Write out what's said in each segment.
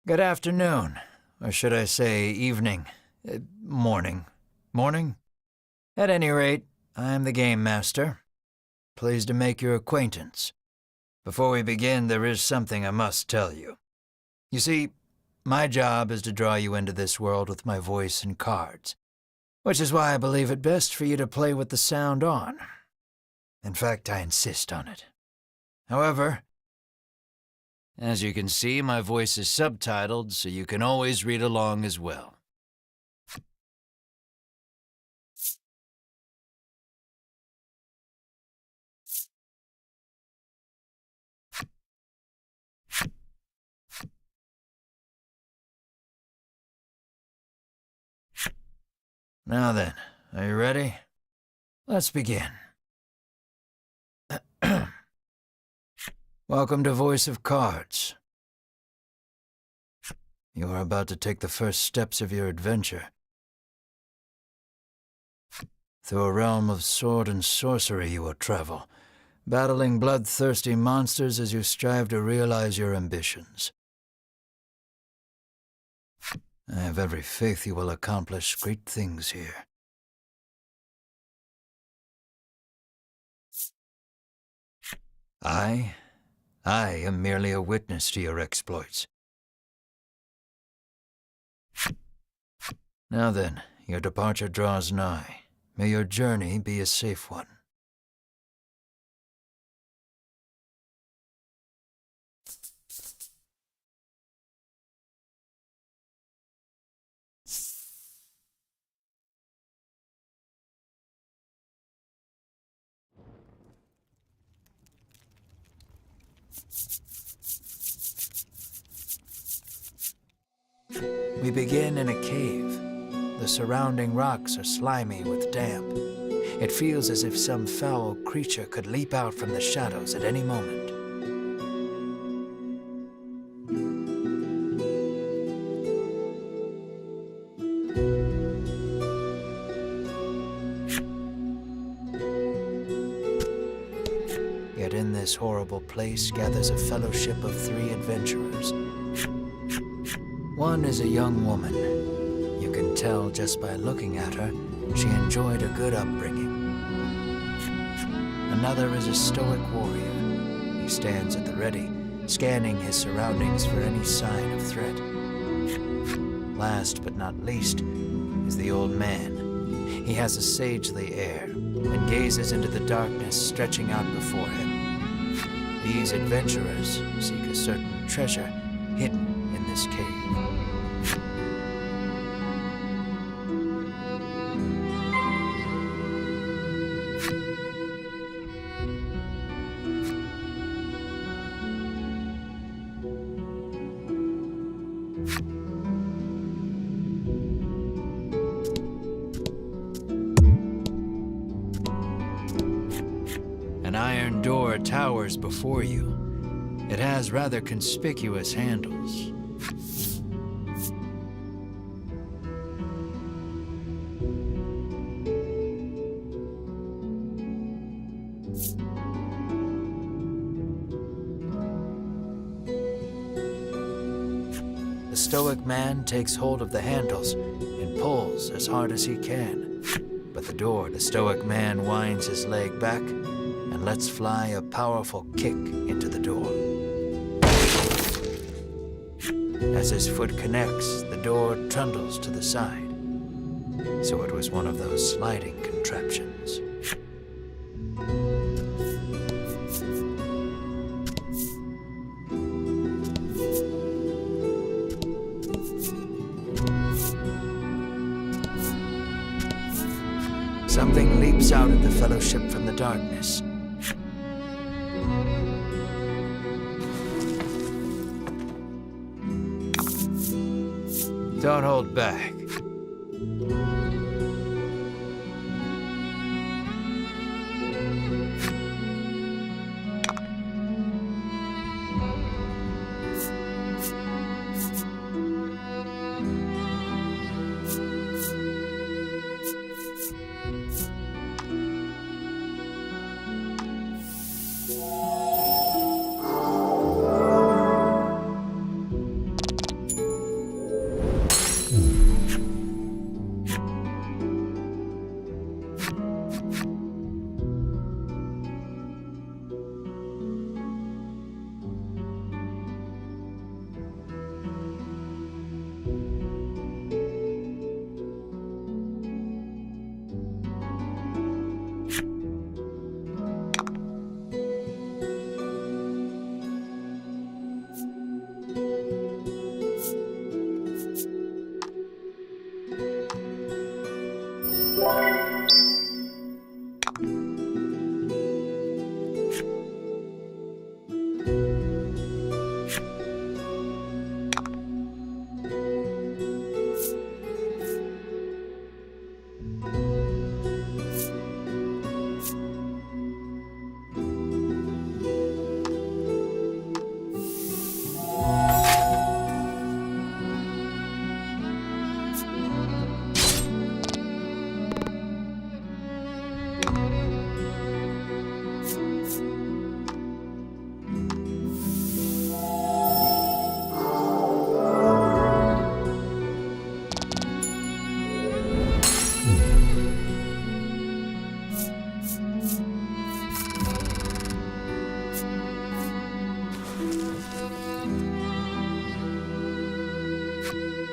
Good afternoon, or should I say evening, morning. Morning? At any rate, I'm the Game Master. Pleased to make your acquaintance. Before we begin, there is something I must tell you. You see, my job is to draw you into this world with my voice and cards, which is why I believe it best for you to play with the sound on. In fact, I insist on it. However, as you can see, my voice is subtitled, so you can always read along as well. Now then, are you ready? Let's begin. Welcome to Voice of Cards. You are about to take the first steps of your adventure. Through a realm of sword and sorcery you will travel, battling bloodthirsty monsters as you strive to realize your ambitions. I have every faith you will accomplish great things here. I am merely a witness to your exploits. Now then, your departure draws nigh. May your journey be a safe one. We begin in a cave. The surrounding rocks are slimy with damp. It feels as if some foul creature could leap out from the shadows at any moment. Yet in this horrible place gathers a fellowship of 3 adventurers. One is a young woman. You can tell just by looking at her, she enjoyed a good upbringing. Another is a stoic warrior. He stands at the ready, scanning his surroundings for any sign of threat. Last but not least is the old man. He has a sagely air and gazes into the darkness stretching out before him. These adventurers seek a certain treasure hidden in this cave. An iron door towers before you. It has rather conspicuous handles. The stoic man takes hold of the handles and pulls as hard as he can. But the stoic man winds his leg back and lets fly a powerful kick into the door. As his foot connects, the door trundles to the side. So it was one of those sliding contraptions. Something leaps out at the fellowship from the darkness. Don't hold back.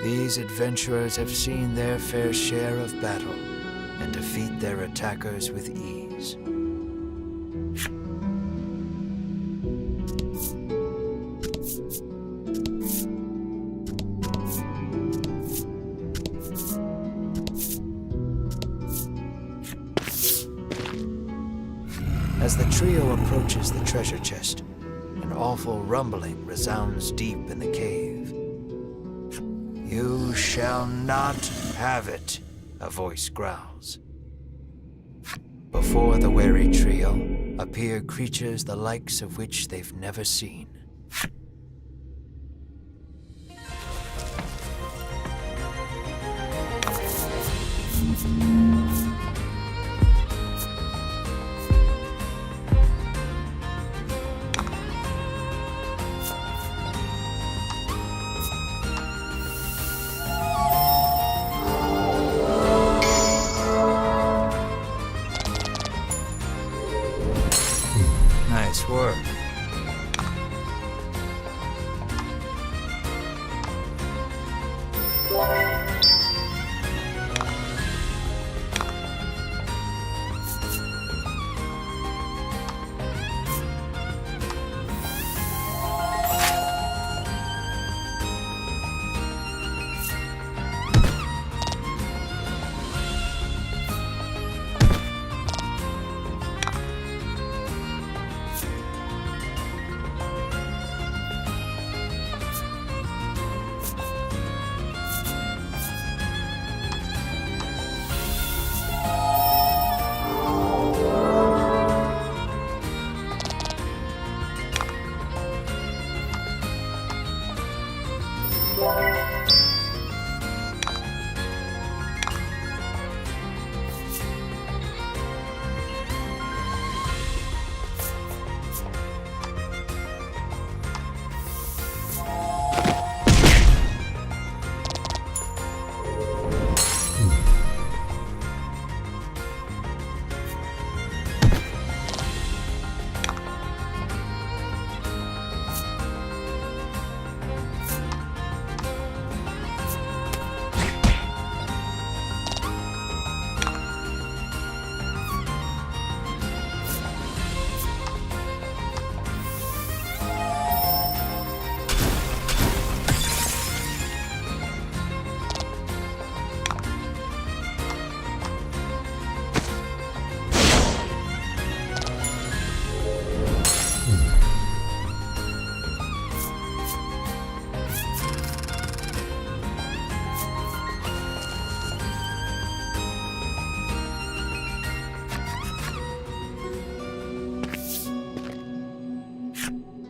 These adventurers have seen their fair share of battle and defeat their attackers with ease. As the trio approaches the treasure chest, an awful rumbling resounds deep in the cave. "You shall not have it," a voice growls. Before the wary trio appear creatures the likes of which they've never seen. Nice work.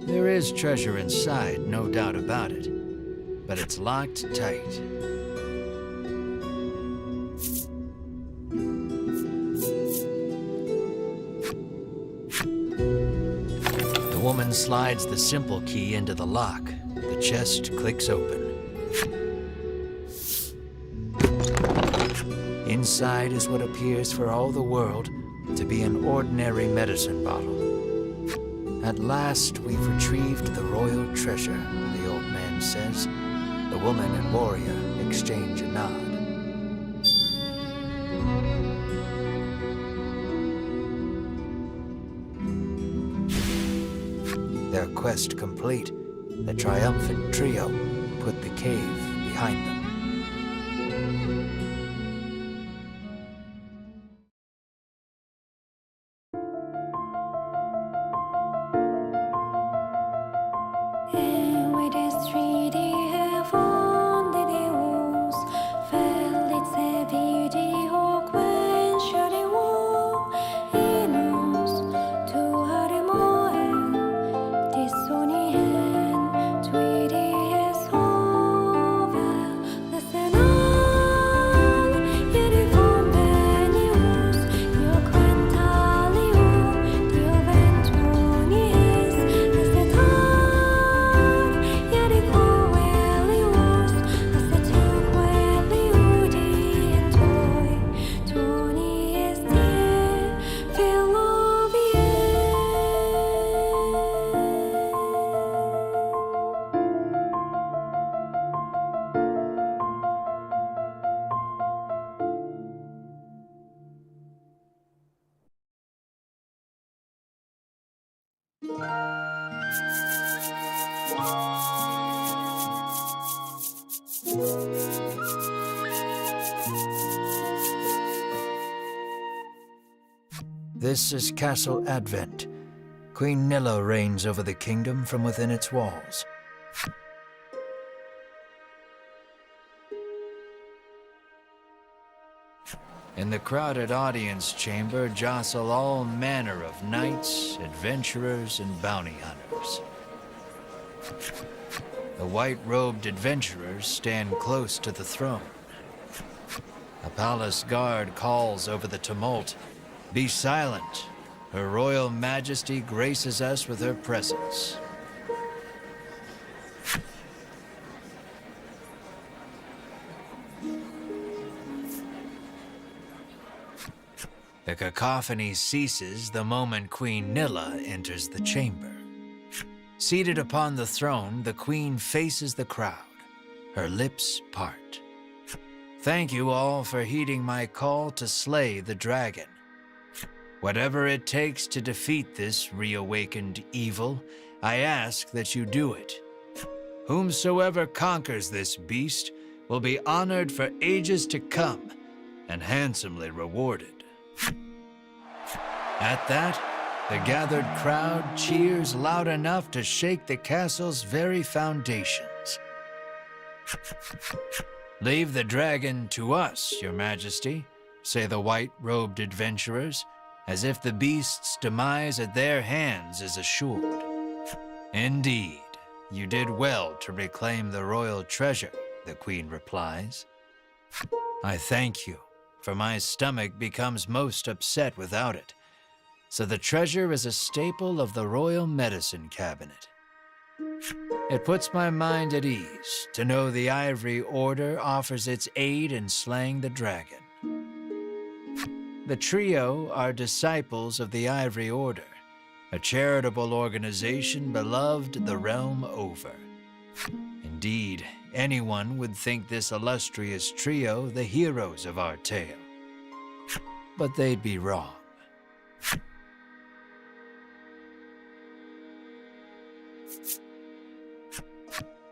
There is treasure inside, no doubt about it, but it's locked tight. The woman slides the simple key into the lock. The chest clicks open. Inside is what appears for all the world to be an ordinary medicine bottle. At last, we've retrieved the royal treasure, the old man says. The woman and warrior exchange a nod. Their quest complete, the triumphant trio put the cave behind them. This is Castle Advent. Queen Nilla reigns over the kingdom from within its walls. In the crowded audience chamber jostle all manner of knights, adventurers, and bounty hunters. The white-robed adventurers stand close to the throne. A palace guard calls over the tumult, "Be silent. Her Royal Majesty graces us with her presence." The cacophony ceases the moment Queen Nilla enters the chamber. Seated upon the throne, the queen faces the crowd. Her lips part. "Thank you all for heeding my call to slay the dragon. Whatever it takes to defeat this reawakened evil, I ask that you do it. Whomsoever conquers this beast will be honored for ages to come and handsomely rewarded." At that, the gathered crowd cheers loud enough to shake the castle's very foundations. "Leave the dragon to us, Your Majesty," say the white-robed adventurers, as if the beast's demise at their hands is assured. "Indeed, you did well to reclaim the royal treasure," the queen replies. "I thank you, for my stomach becomes most upset without it. So the treasure is a staple of the royal medicine cabinet. It puts my mind at ease to know the Ivory Order offers its aid in slaying the dragon. The trio are disciples of the Ivory Order, a charitable organization beloved the realm over. Indeed, anyone would think this illustrious trio the heroes of our tale. But they'd be wrong.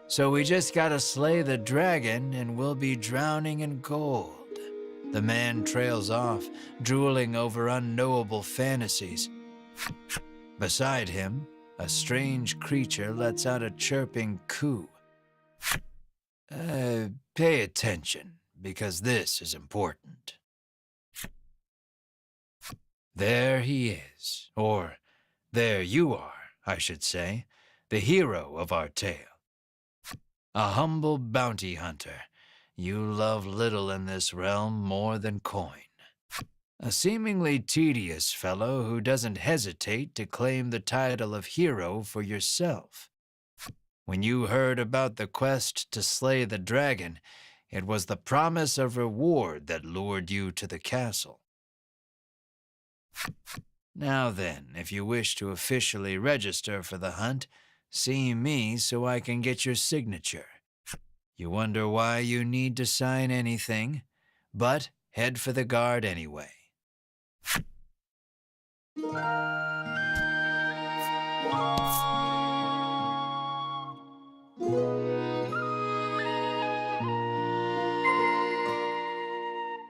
So we just gotta slay the dragon and we'll be drowning in gold. The man trails off, drooling over unknowable fantasies. Beside him, a strange creature lets out a chirping coo. Pay attention, because this is important. There he is, or there you are, I should say, the hero of our tale. A humble bounty hunter, you love little in this realm more than coin. A seemingly tedious fellow who doesn't hesitate to claim the title of hero for yourself. When you heard about the quest to slay the dragon, it was the promise of reward that lured you to the castle. Now then, if you wish to officially register for the hunt, see me so I can get your signature. You wonder why you need to sign anything, but head for the guard anyway.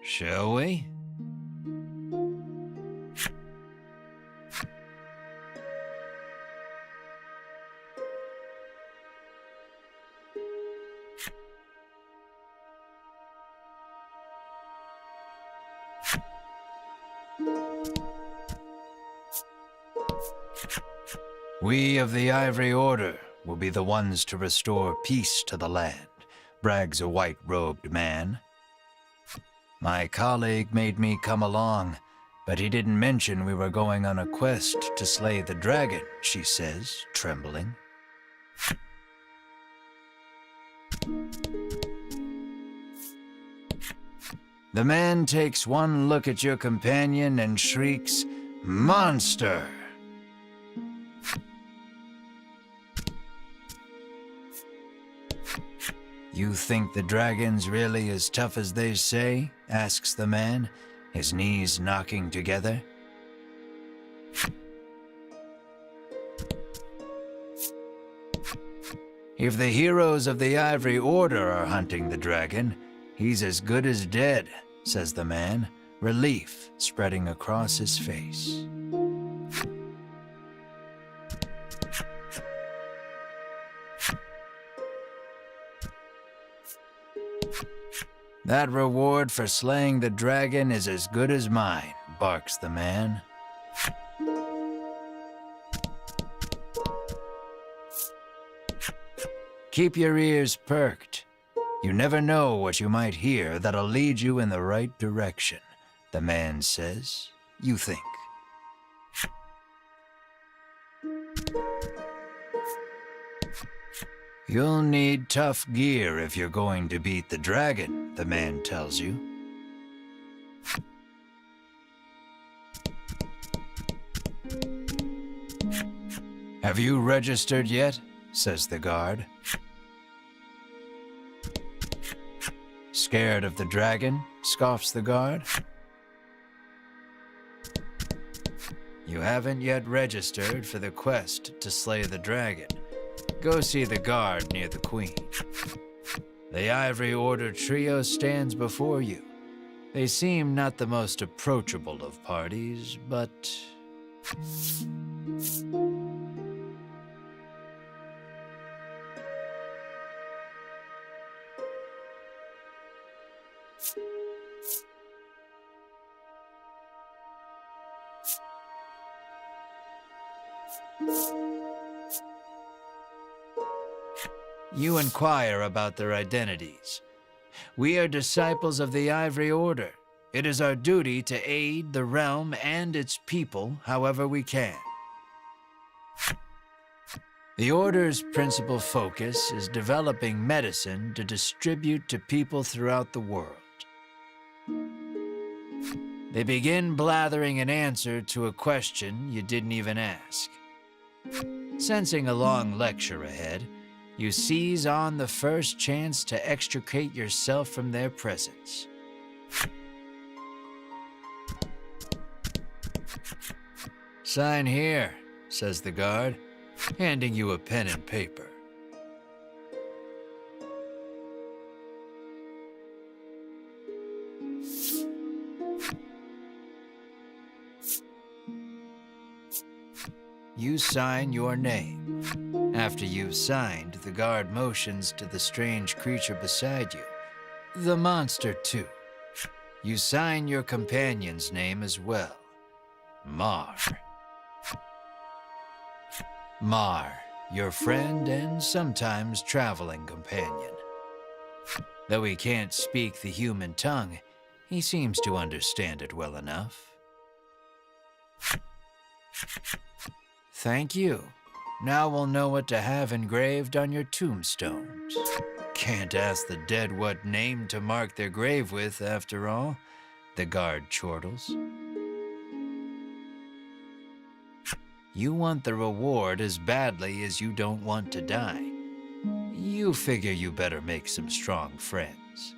Shall we? We of the Ivory Order will be the ones to restore peace to the land, brags a white-robed man. My colleague made me come along, but he didn't mention we were going on a quest to slay the dragon, she says, trembling. The man takes one look at your companion and shrieks, "Monster!" You think the dragon's really as tough as they say? Asks the man, his knees knocking together. If the heroes of the Ivory Order are hunting the dragon, he's as good as dead, says the man, relief spreading across his face. That reward for slaying the dragon is as good as mine, barks the man. Keep your ears perked. You never know what you might hear that'll lead you in the right direction, the man says. You think. You'll need tough gear if you're going to beat the dragon, the man tells you. Have you registered yet? Says the guard. Scared of the dragon? Scoffs the guard. You haven't yet registered for the quest to slay the dragon. Go see the guard near the queen. The Ivory Order trio stands before you. They seem not the most approachable of parties, but... You inquire about their identities. We are disciples of the Ivory Order. It is our duty to aid the realm and its people however we can. The Order's principal focus is developing medicine to distribute to people throughout the world. They begin blathering an answer to a question you didn't even ask. Sensing a long lecture ahead, you seize on the first chance to extricate yourself from their presence. Sign here, says the guard, handing you a pen and paper. You sign your name. After you've signed, the guard motions to the strange creature beside you. The monster, too. You sign your companion's name as well. Mar. Mar, your friend and sometimes traveling companion. Though he can't speak the human tongue, he seems to understand it well enough. Thank you. Now we'll know what to have engraved on your tombstones. Can't ask the dead what name to mark their grave with, after all, the guard chortles. You want the reward as badly as you don't want to die. You figure you better make some strong friends.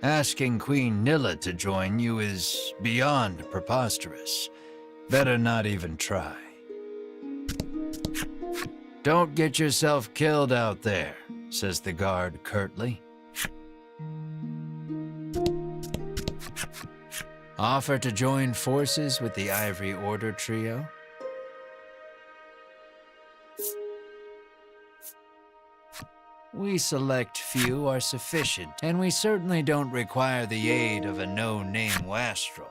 Asking Queen Nilla to join you is beyond preposterous. Better not even try. Don't get yourself killed out there, says the guard curtly. Offer to join forces with the Ivory Order trio? We select few are sufficient, and we certainly don't require the aid of a no-name wastrel.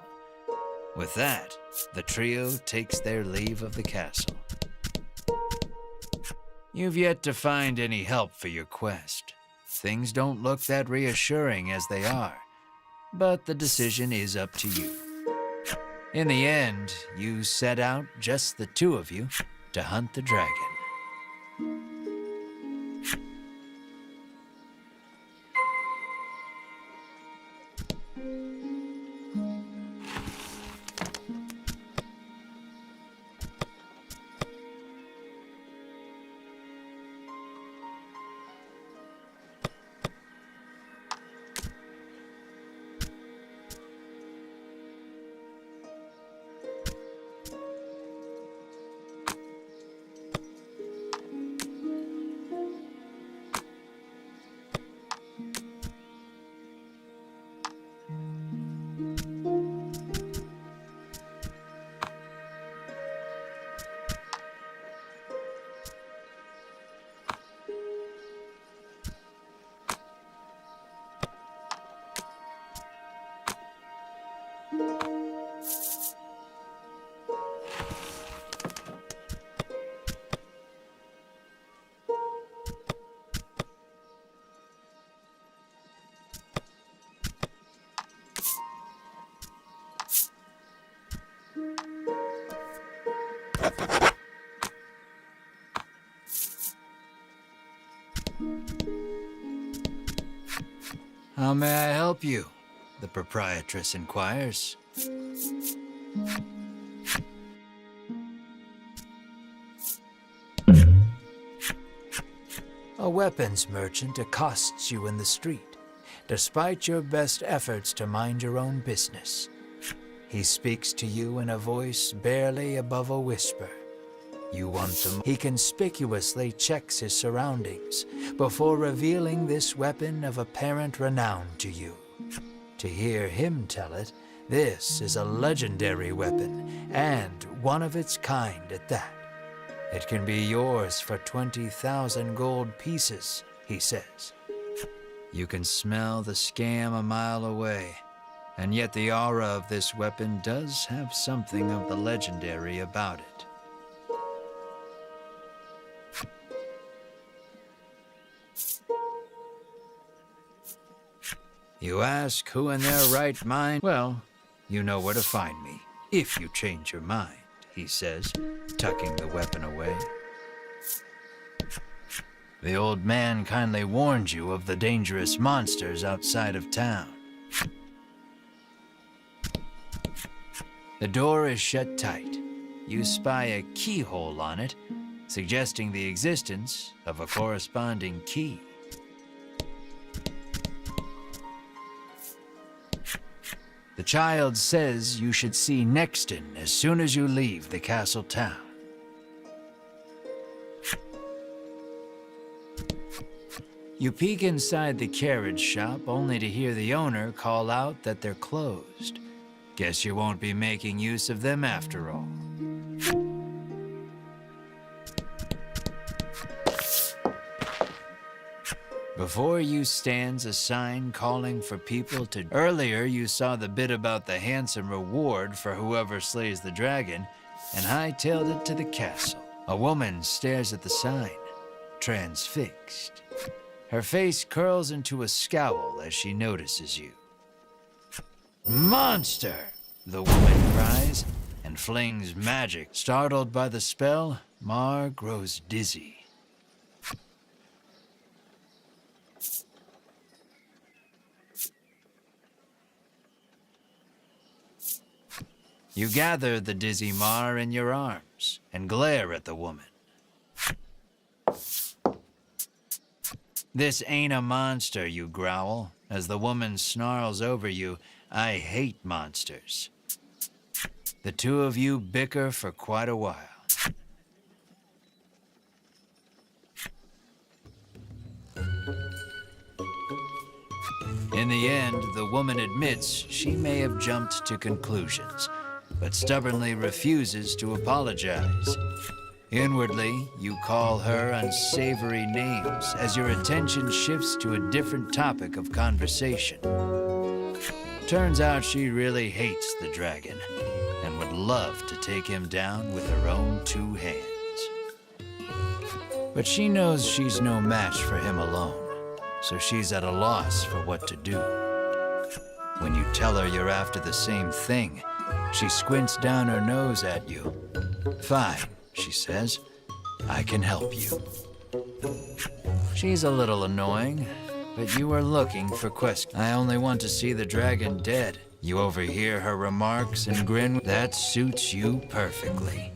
With that, the trio takes their leave of the castle. You've yet to find any help for your quest. Things don't look that reassuring as they are, but the decision is up to you. In the end, you set out, just the two of you, to hunt the dragon. How may I help you? The proprietress inquires. A weapons merchant accosts you in the street, despite your best efforts to mind your own business. He speaks to you in a voice barely above a whisper. You want them. He conspicuously checks his surroundings before revealing this weapon of apparent renown to you. To hear him tell it, this is a legendary weapon, and one of its kind at that. It can be yours for 20,000 gold pieces, he says. You can smell the scam a mile away, and yet the aura of this weapon does have something of the legendary about it. You ask who in their right mind? Well, you know where to find me, if you change your mind, he says, tucking the weapon away. The old man kindly warned you of the dangerous monsters outside of town. The door is shut tight. You spy a keyhole on it, suggesting the existence of a corresponding key. The child says you should see Nexton as soon as you leave the castle town. You peek inside the carriage shop only to hear the owner call out that they're closed. Guess you won't be making use of them after all. Before you stands a sign calling for people to... Earlier you saw the bit about the handsome reward for whoever slays the dragon, and hightailed it to the castle. A woman stares at the sign, transfixed. Her face curls into a scowl as she notices you. Monster! The woman cries and flings magic. Startled by the spell, Mar grows dizzy. You gather the dizzy Mar in your arms and glare at the woman. This ain't a monster, you growl, as the woman snarls over you. I hate monsters. The two of you bicker for quite a while. In the end, the woman admits she may have jumped to conclusions, but stubbornly refuses to apologize. Inwardly, you call her unsavory names as your attention shifts to a different topic of conversation. Turns out she really hates the dragon and would love to take him down with her own two hands. But she knows she's no match for him alone, so she's at a loss for what to do. When you tell her you're after the same thing, she squints down her nose at you. Fine, she says. I can help you. She's a little annoying, but you are looking for questions. I only want to see the dragon dead. You overhear her remarks and grin. That suits you perfectly.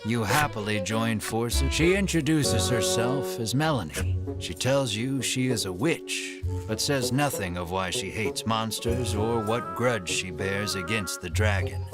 You happily join forces. She introduces herself as Melanie. She tells you she is a witch, but says nothing of why she hates monsters or what grudge she bears against the dragon.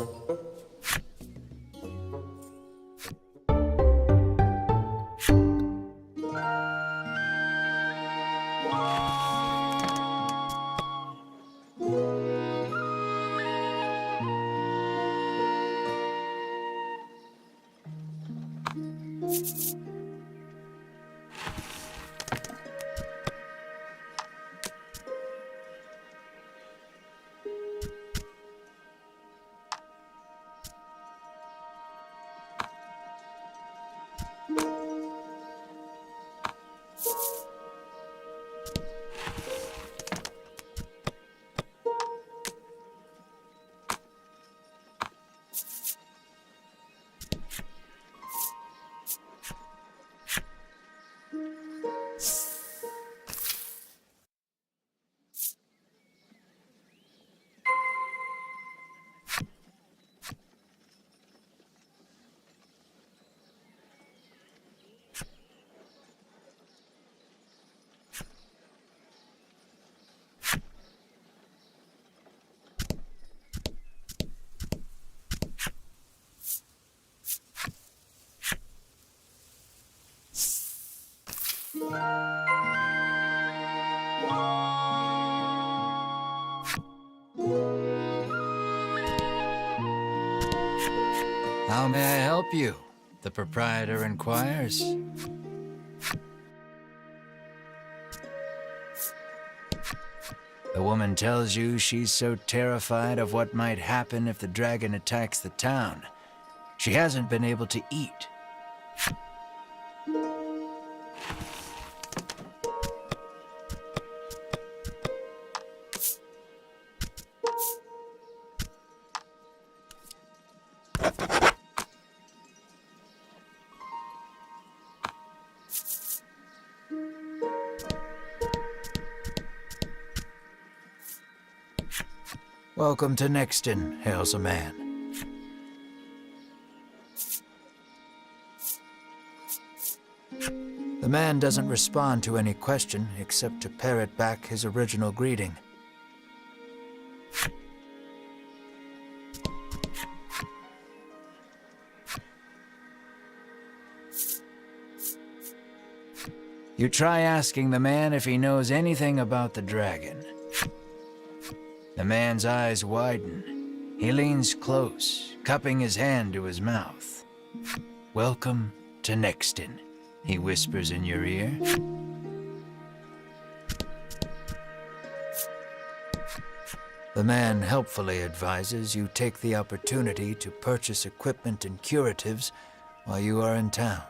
How may I help you? The proprietor inquires. The woman tells you she's so terrified of what might happen if the dragon attacks the town. She hasn't been able to eat. Welcome to Nexton, hails a man. The man doesn't respond to any question except to parrot back his original greeting. You try asking the man if he knows anything about the dragon. The man's eyes widen. He leans close, cupping his hand to his mouth. Welcome to Nexton, he whispers in your ear. The man helpfully advises you take the opportunity to purchase equipment and curatives while you are in town.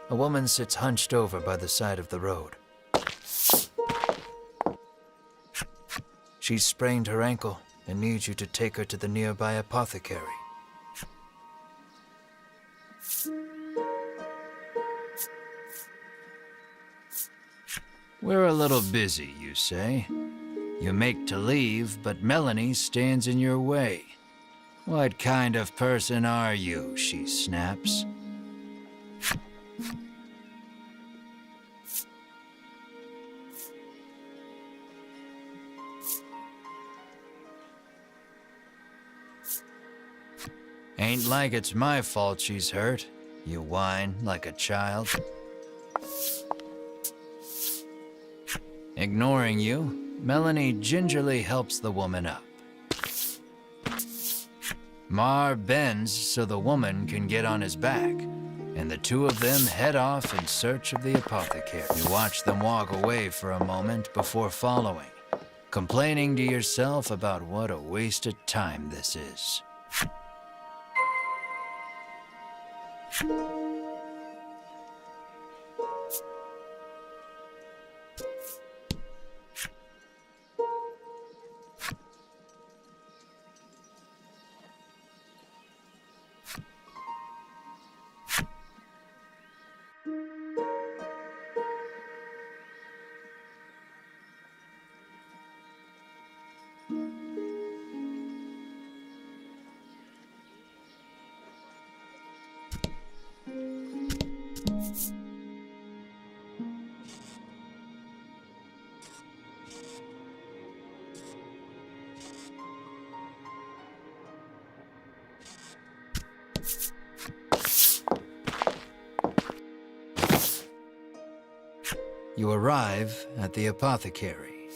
A woman sits hunched over by the side of the road. She's sprained her ankle and needs you to take her to the nearby apothecary. We're a little busy, you say. You make to leave, but Melanie stands in your way. What kind of person are you? She snaps. Ain't like it's my fault she's hurt, you whine like a child. Ignoring you, Melanie gingerly helps the woman up. Mar bends so the woman can get on his back, and the two of them head off in search of the apothecary. You watch them walk away for a moment before following, complaining to yourself about what a waste of time this is. You arrive at the apothecary.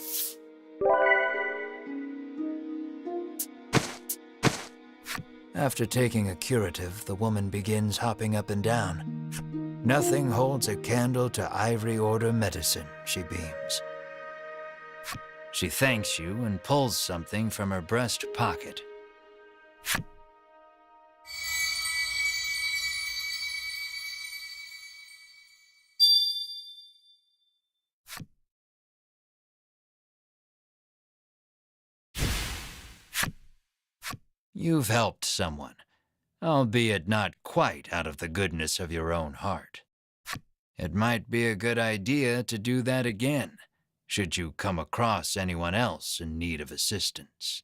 After taking a curative, the woman begins hopping up and down. Nothing holds a candle to Ivory Order medicine, she beams. She thanks you and pulls something from her breast pocket. You've helped someone, albeit not quite out of the goodness of your own heart. It might be a good idea to do that again, should you come across anyone else in need of assistance.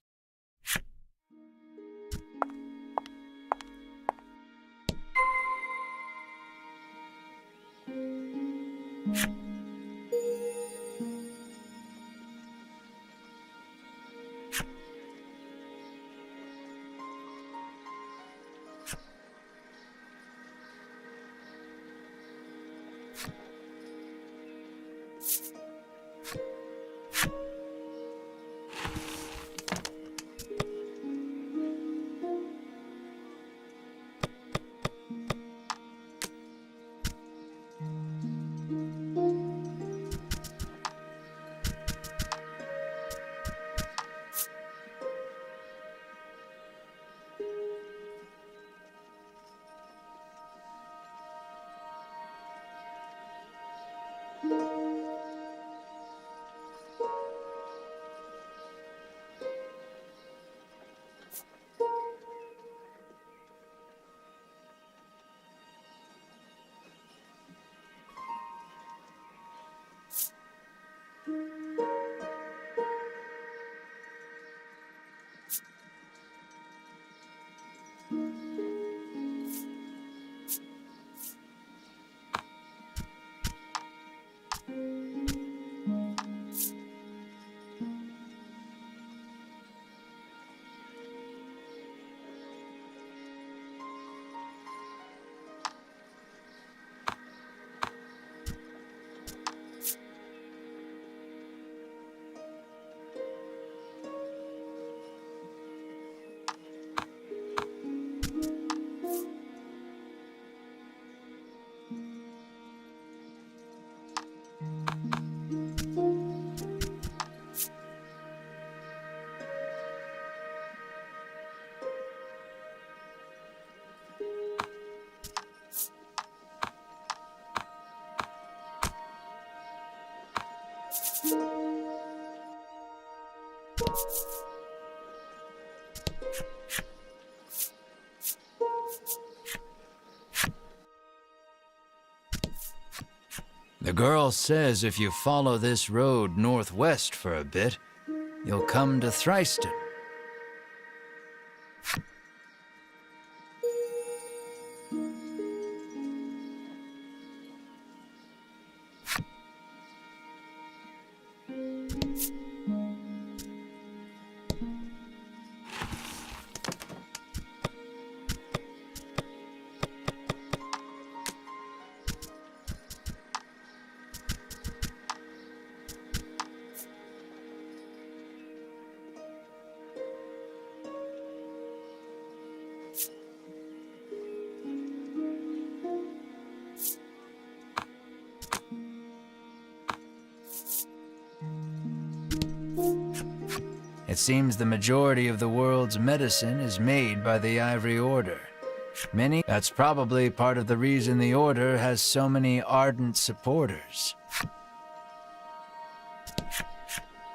The girl says if you follow this road northwest for a bit, you'll come to Thriston. It seems the majority of the world's medicine is made by the Ivory Order. That's probably part of the reason the Order has so many ardent supporters.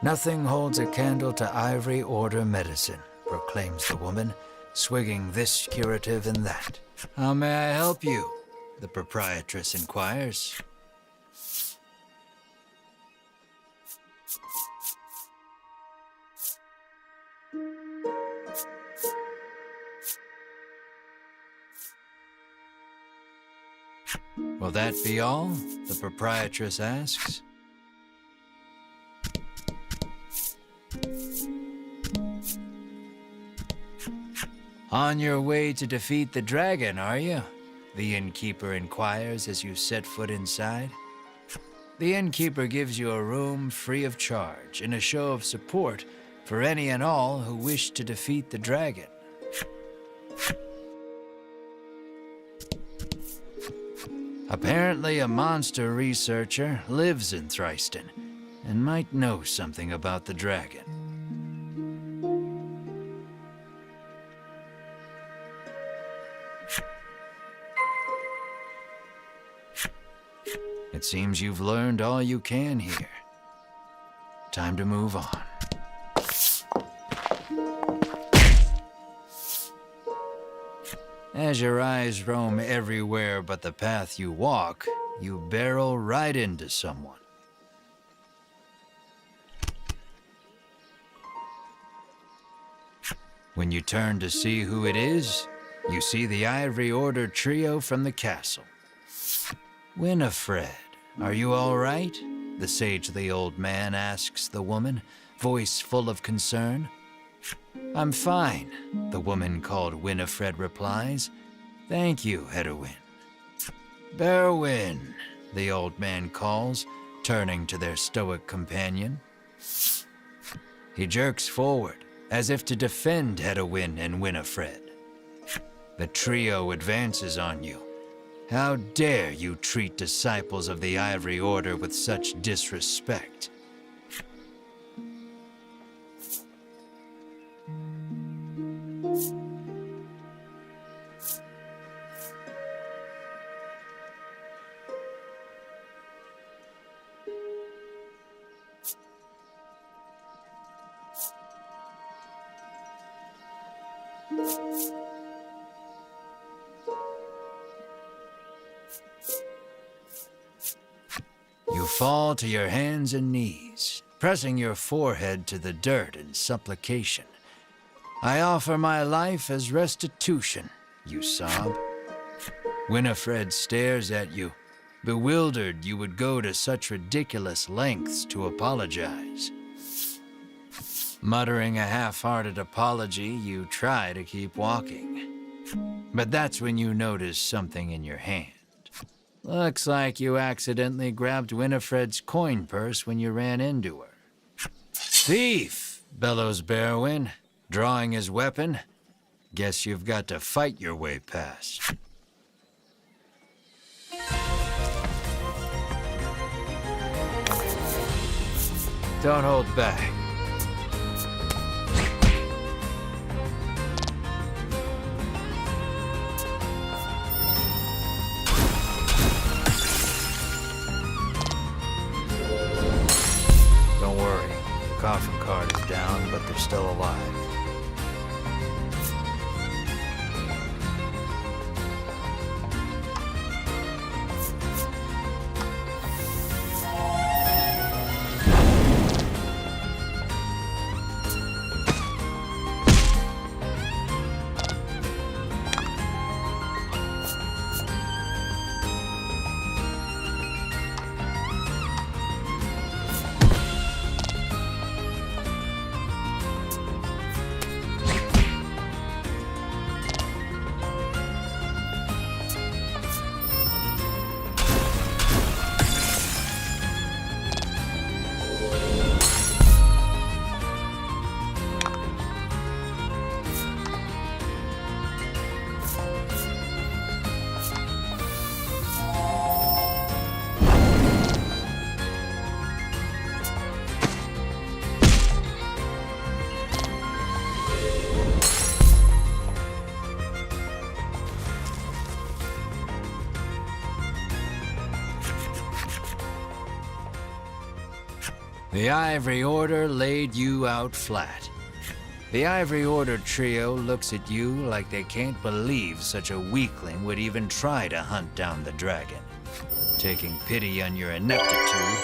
Nothing holds a candle to Ivory Order medicine, proclaims the woman, swigging this curative and that. How may I help you? The proprietress inquires. Will that be all? The proprietress asks. On your way to defeat the dragon, are you? The innkeeper inquires as you set foot inside. The innkeeper gives you a room free of charge in a show of support for any and all who wish to defeat the dragon. Apparently, a monster researcher lives in Thriston and might know something about the dragon. It seems you've learned all you can here. Time to move on. As your eyes roam everywhere but the path you walk, you barrel right into someone. When you turn to see who it is, you see the Ivory Order trio from the castle. Winifred, are you all right? The sagely old man asks the woman, voice full of concern. I'm fine, the woman called Winifred replies. Thank you, Hedwyn. Berwin, the old man calls, turning to their stoic companion. He jerks forward, as if to defend Hedwyn and Winifred. The trio advances on you. How dare you treat disciples of the Ivory Order with such disrespect? You fall to your hands and knees, pressing your forehead to the dirt in supplication. I offer my life as restitution, you sob. Winifred stares at you, bewildered you would go to such ridiculous lengths to apologize. Muttering a half-hearted apology, you try to keep walking. But that's when you notice something in your hand. Looks like you accidentally grabbed Winifred's coin purse when you ran into her. Thief, bellows Berwin, drawing his weapon. Guess you've got to fight your way past. Don't hold back. Don't worry, the coffin card is down, but they're still alive. The Ivory Order laid you out flat. The Ivory Order trio looks at you like they can't believe such a weakling would even try to hunt down the dragon. Taking pity on your ineptitude,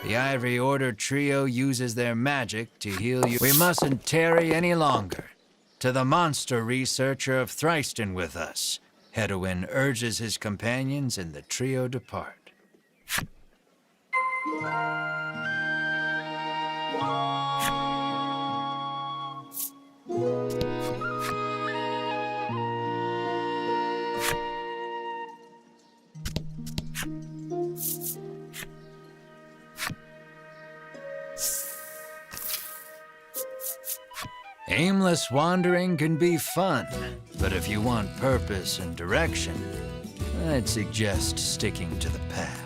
the Ivory Order trio uses their magic to heal you. We mustn't tarry any longer. To the monster researcher of Thriston with us, Hedwyn urges his companions and the trio depart. Aimless wandering can be fun, but if you want purpose and direction, I'd suggest sticking to the path.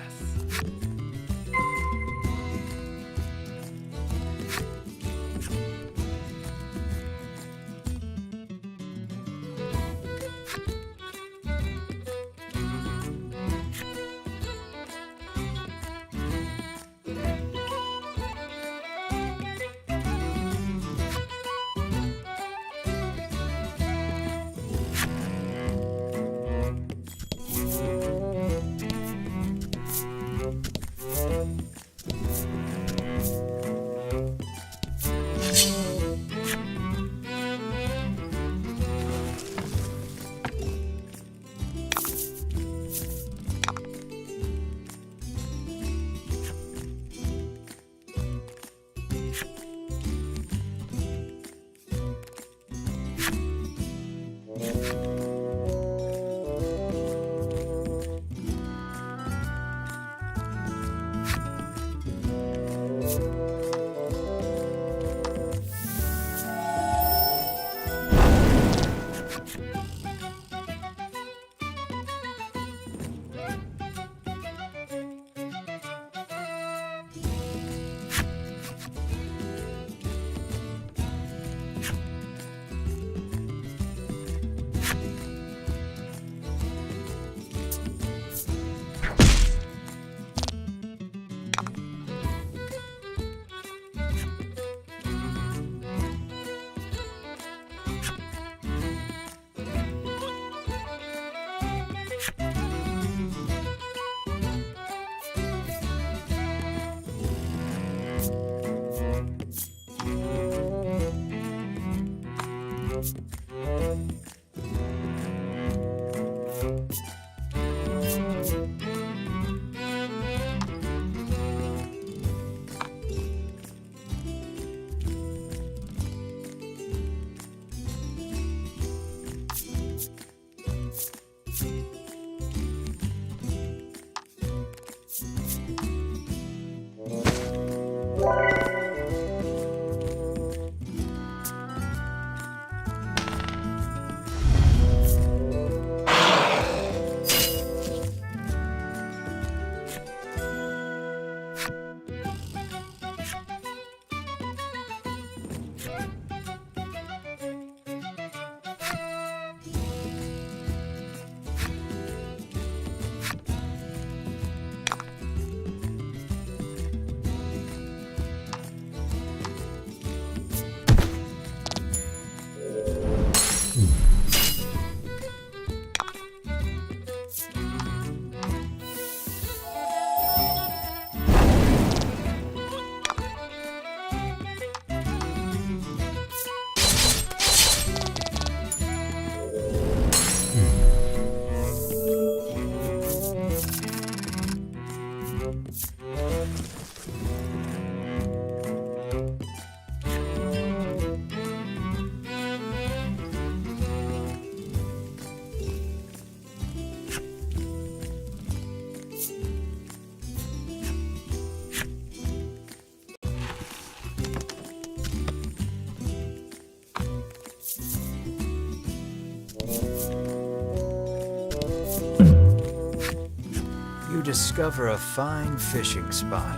You discover a fine fishing spot.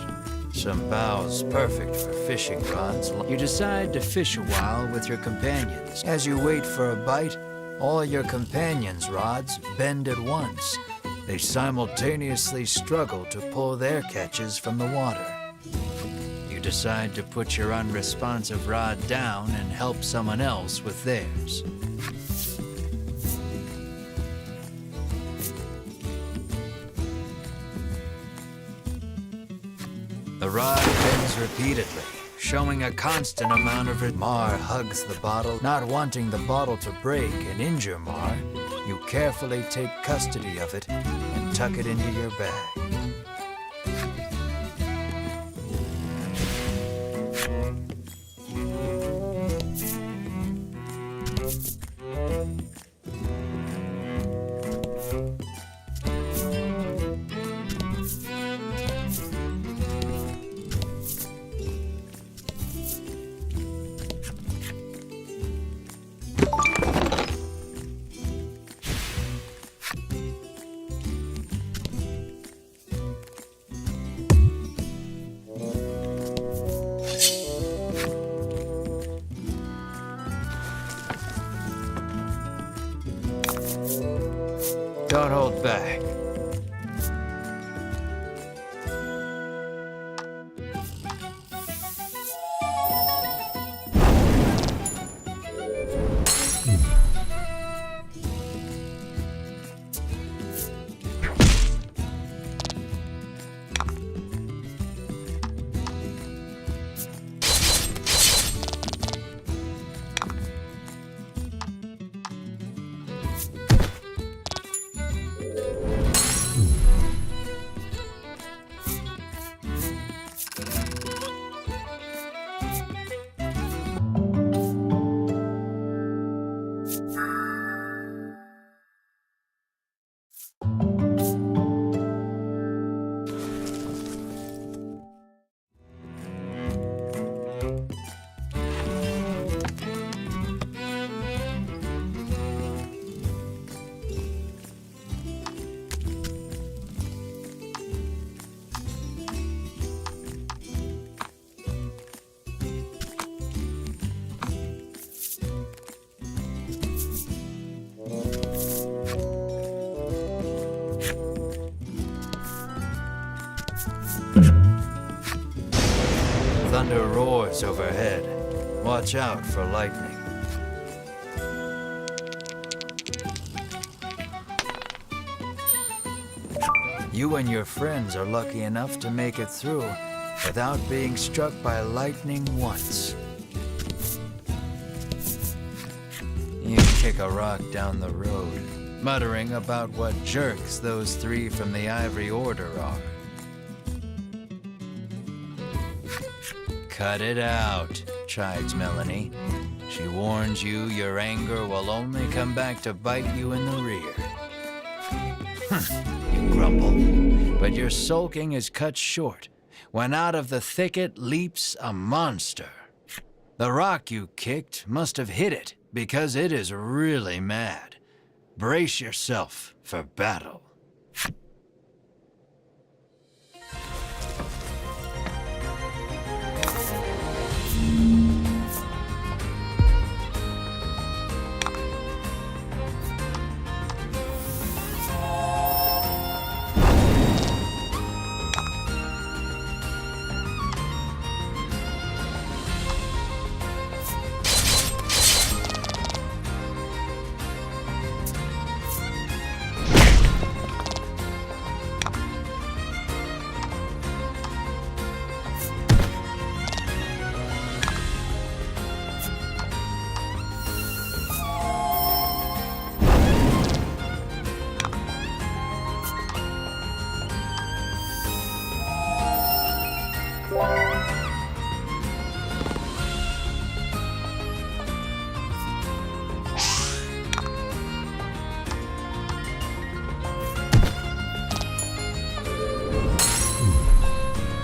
Some boughs perfect for fishing rods. You decide to fish a while with your companions. As you wait for a bite, all your companions' rods bend at once. They simultaneously struggle to pull their catches from the water. You decide to put your unresponsive rod down and help someone else with theirs. The rod bends repeatedly, showing a constant amount of Mar hugs the bottle, not wanting the bottle to break and injure Mar. You carefully take custody of it and tuck it into your bag. Don't hold back. Thunder roars overhead. Watch out for lightning. You and your friends are lucky enough to make it through without being struck by lightning once. You kick a rock down the road. muttering about what jerks those three from the Ivory Order are. Cut it out, chides Melanie. She warns you your anger will only come back to bite you in the rear. You grumble, but your sulking is cut short when out of the thicket leaps a monster. The rock you kicked must have hit it because it is really mad. Brace yourself for battle.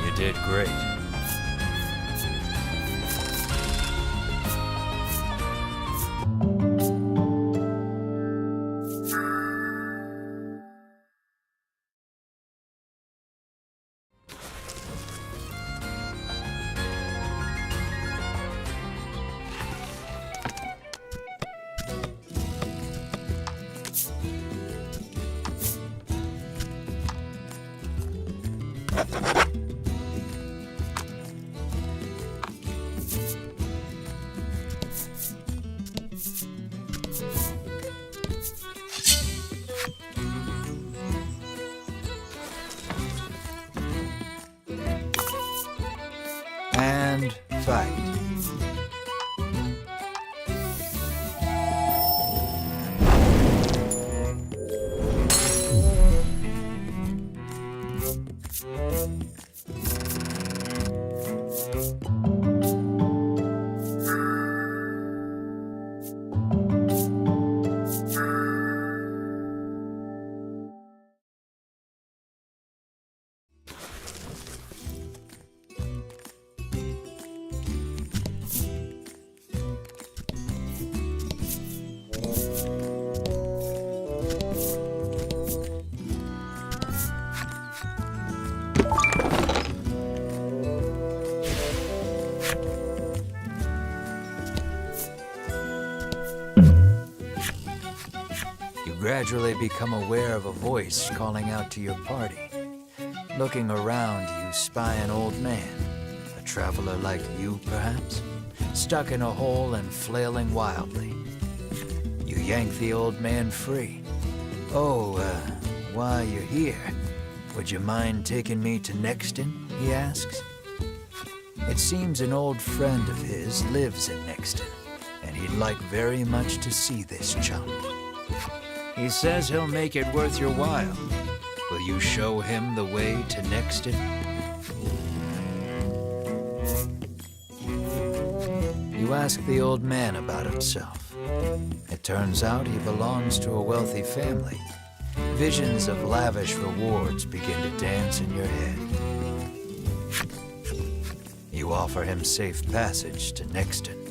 You did great. And fight. Gradually become aware of a voice calling out to your party. Looking around, you spy an old man, a traveler like you, perhaps, stuck in a hole and flailing wildly. You yank the old man free. "Oh, while you're here, would you mind taking me to Nexton?" he asks. It seems an old friend of his lives in Nexton, and he'd like very much to see this chump. He says he'll make it worth your while. Will you show him the way to Nexton? You ask the old man about himself. It turns out he belongs to a wealthy family. Visions of lavish rewards begin to dance in your head. You offer him safe passage to Nexton.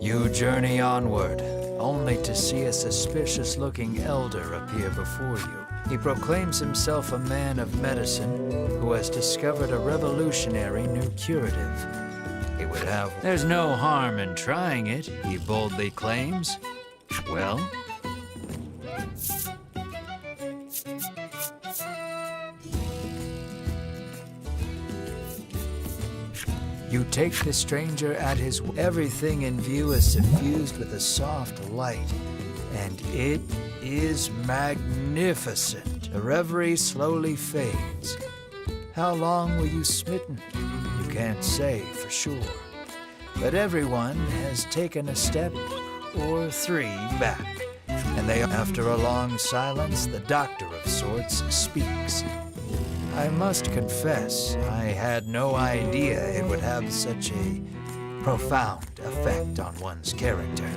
You journey onward, only to see a suspicious-looking elder appear before you. He proclaims himself a man of medicine who has discovered a revolutionary new curative. It would have... There's no harm in trying it, he boldly claims. Well? You take the stranger at his word. Everything in view is suffused with a soft light, and it is magnificent. The reverie slowly fades. How long were you smitten? You can't say for sure. But everyone has taken a step or three back. And after a long silence, the doctor of sorts speaks. I must confess, I had no idea it would have such a profound effect on one's character,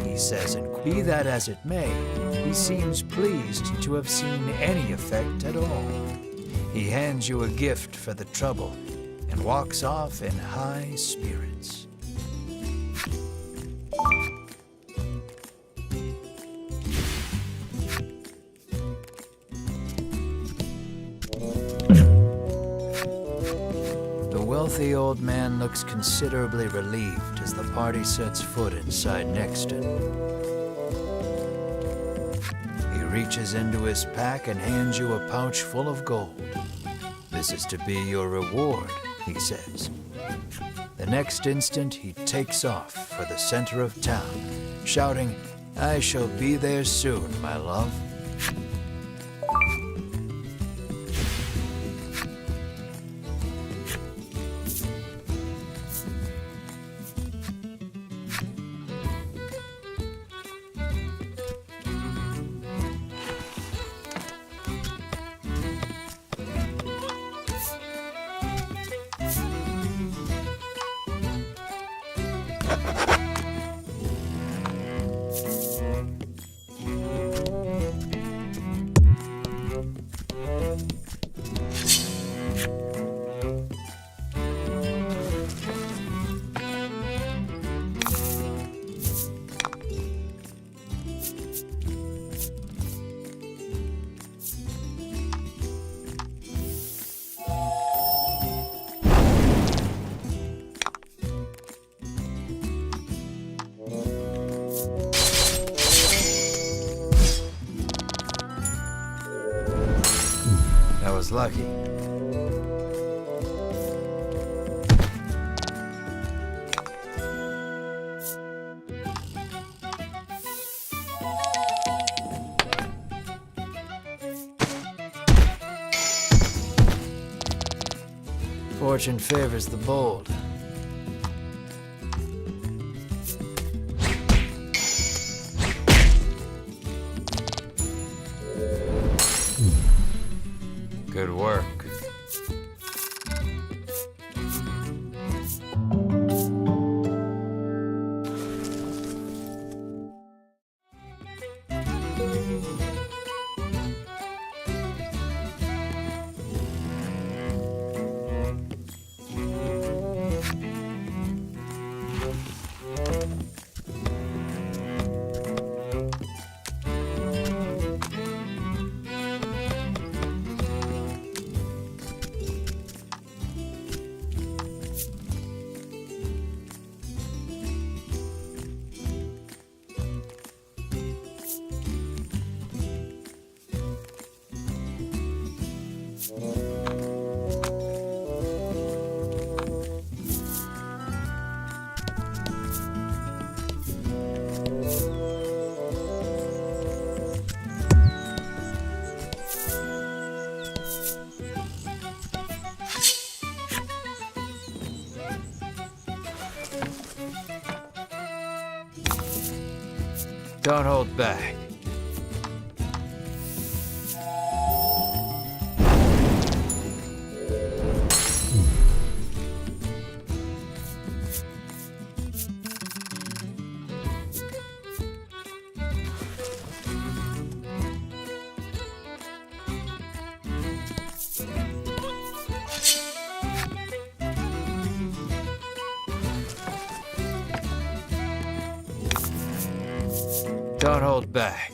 he says, and be that as it may, he seems pleased to have seen any effect at all. He hands you a gift for the trouble and walks off in high spirits. The wealthy old man looks considerably relieved as the party sets foot inside Nexton. He reaches into his pack and hands you a pouch full of gold. This is to be your reward, he says. The next instant, he takes off for the center of town, shouting, "I shall be there soon, my love." That was lucky. Fortune favors the bold. Good work. Don't hold back. Don't hold back.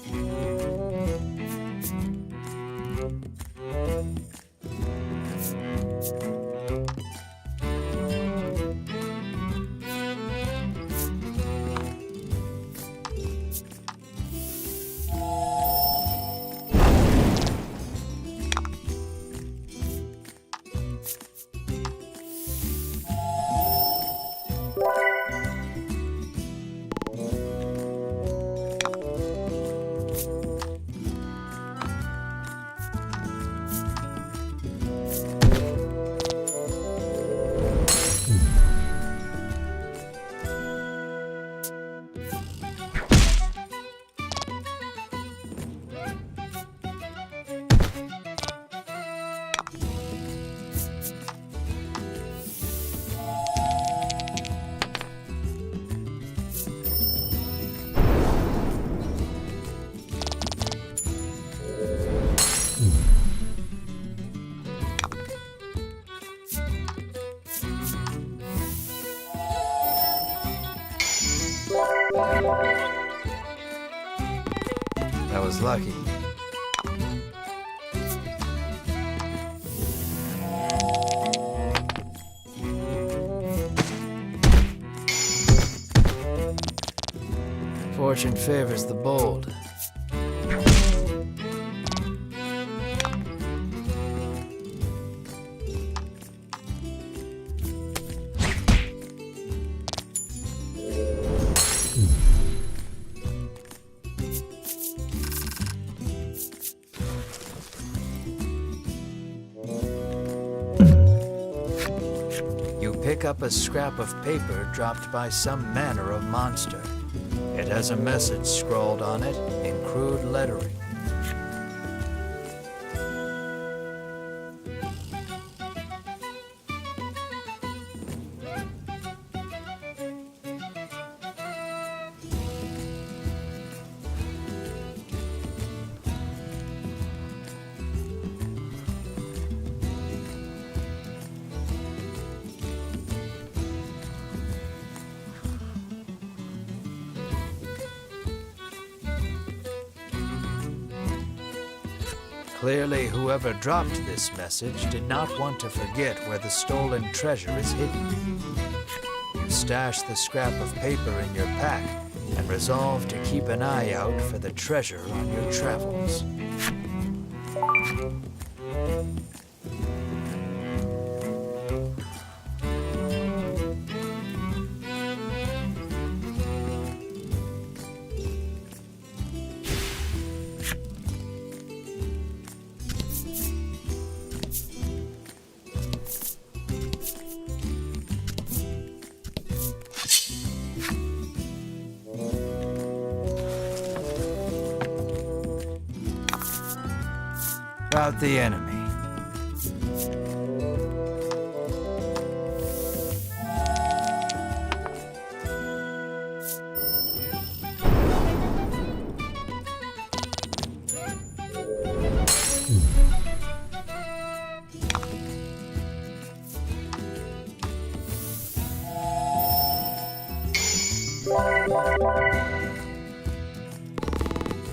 That was lucky. Fortune favors the bold. You pick up a scrap of paper dropped by some manner of monster. It has a message scrawled on it in crude lettering. Clearly, whoever dropped this message did not want to forget where the stolen treasure is hidden. You stash the scrap of paper in your pack and resolve to keep an eye out for the treasure on your travels. About the enemy.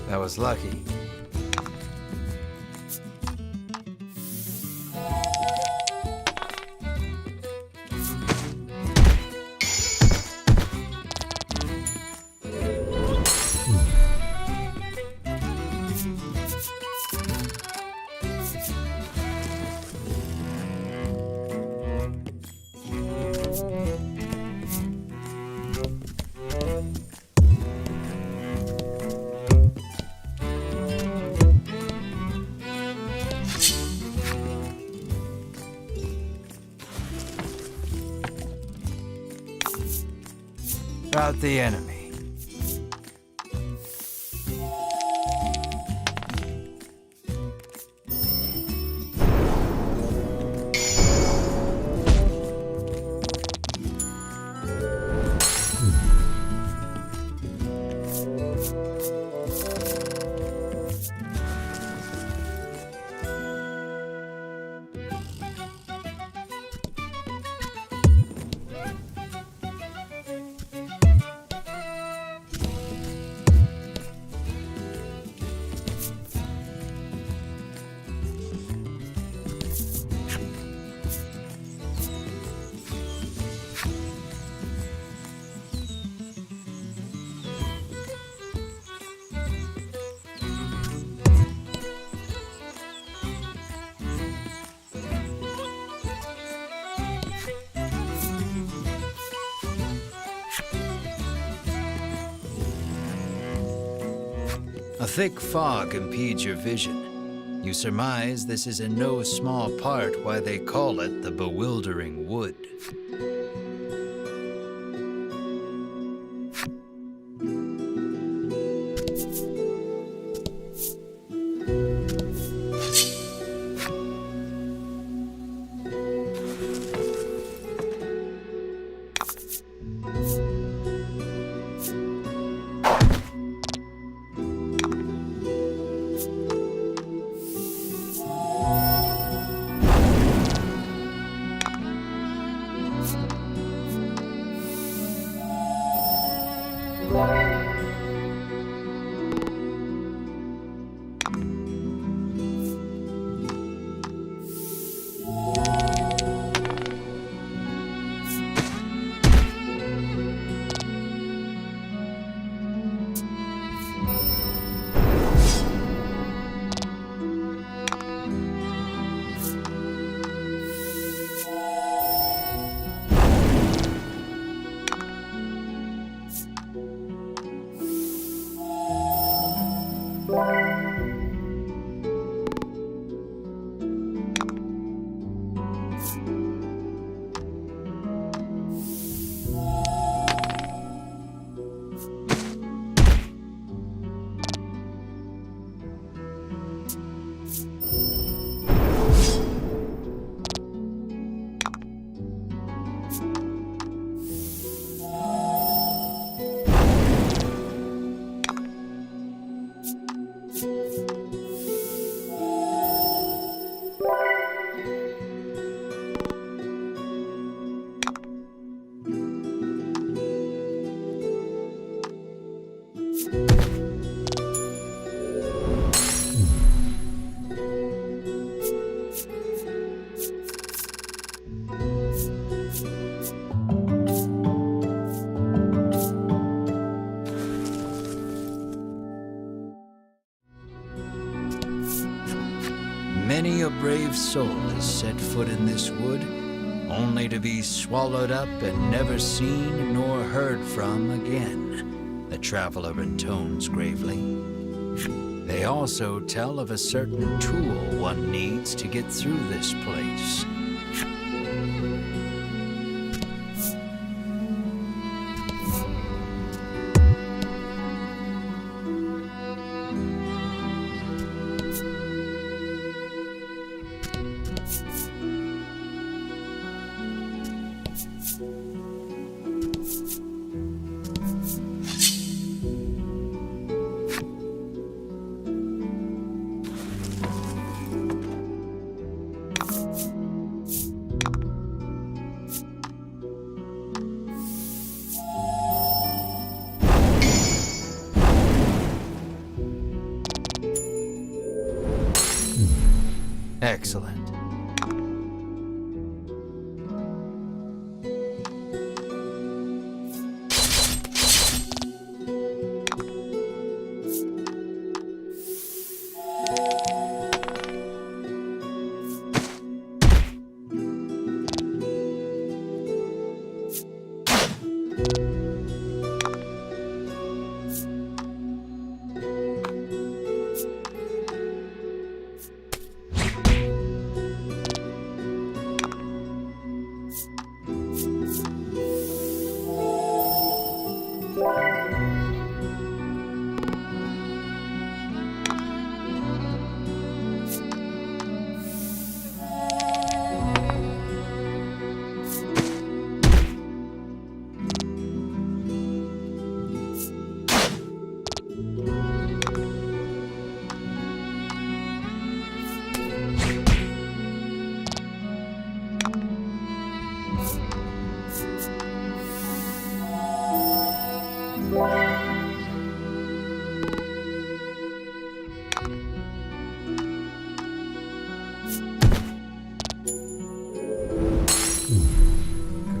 That was lucky. About the enemy. A thick fog impedes your vision. You surmise this is in no small part why they call it the Bewildering Wood. Bye. many a brave soul has set foot in this wood, only to be swallowed up and never seen nor heard from again, the traveler intones gravely. They also tell of a certain tool one needs to get through this place. Excellent.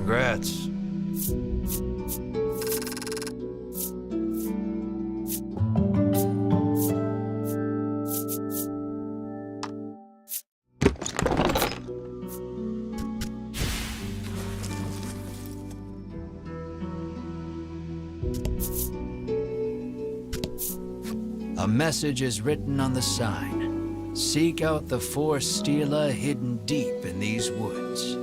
Congrats. A message is written on the sign. Seek out the four Stela hidden deep in these woods.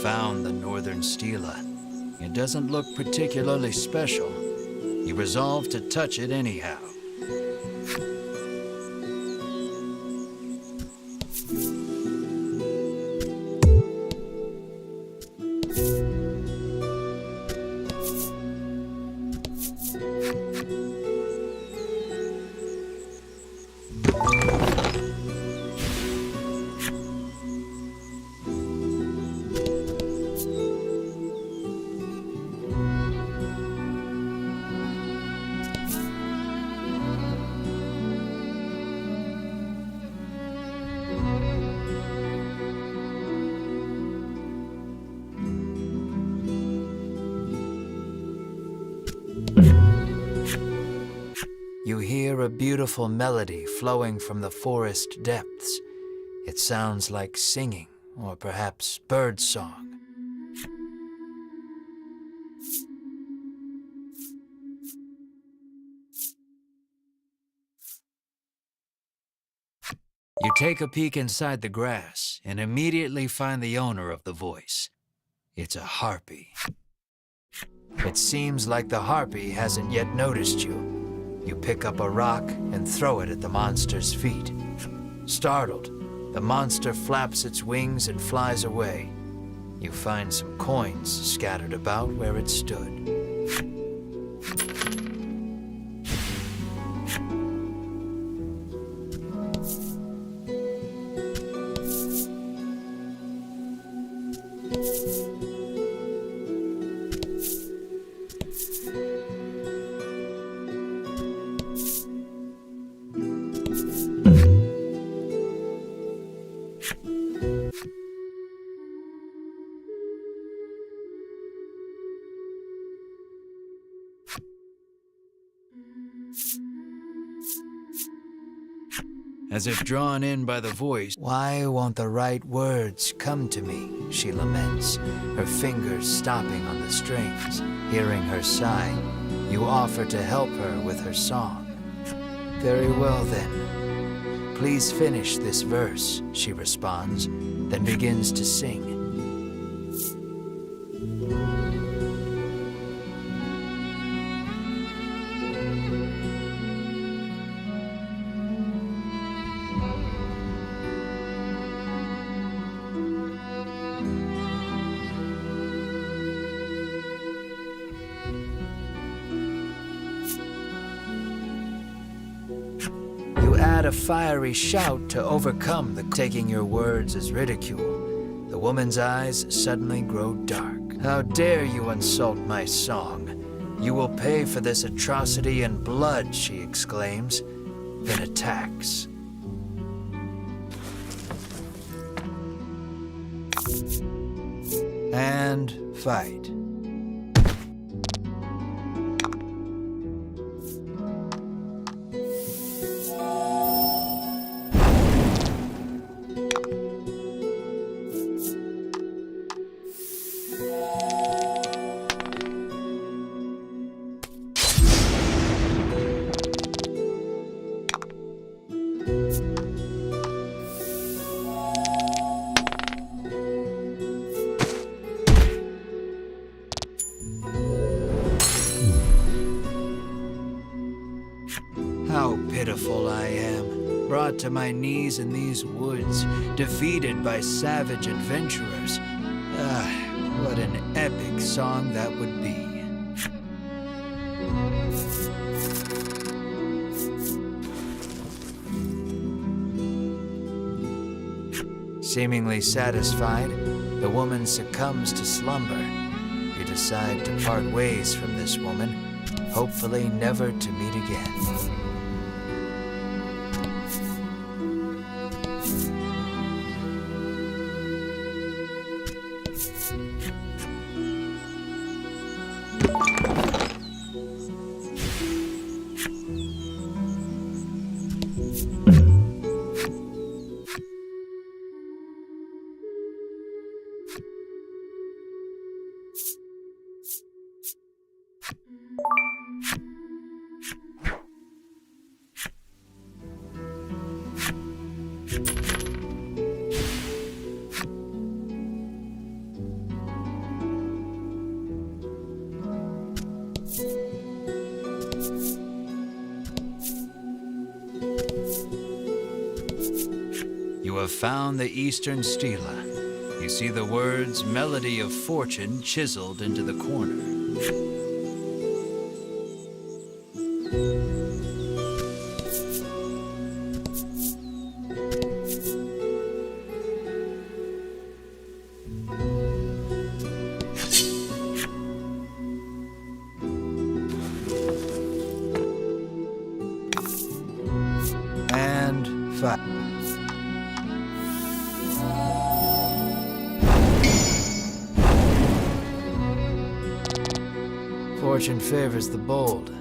Found the Northern Stela. It doesn't look particularly special. You resolve to touch it anyhow. You hear a beautiful melody flowing from the forest depths. It sounds like singing, or perhaps birdsong. You take a peek inside the grass and immediately find the owner of the voice. It's a harpy. It seems like the harpy hasn't yet noticed you. You pick up a rock and throw it at the monster's feet. Startled, the monster flaps its wings and flies away. You find some coins scattered about where it stood. As if drawn in by the voice, "Why won't the right words come to me?" she laments, her fingers stopping on the strings. Hearing her sigh, you offer to help her with her song. "Very well then. Please finish this verse," she responds, then begins to sing. Add a fiery shout to overcome the taking your words as ridicule. The woman's eyes suddenly grow dark. "How dare you insult my song? You will pay for this atrocity in blood," she exclaims, then attacks. And fight. How pitiful I am, brought to my knees in these woods, defeated by savage adventurers. What an epic song that would be. Seemingly satisfied, the woman succumbs to slumber. You decide to part ways from this woman, hopefully never to meet again. You have found the Eastern Stela. You see the words "Melody of Fortune" chiseled into the corner. And fight. Fortune favors the bold.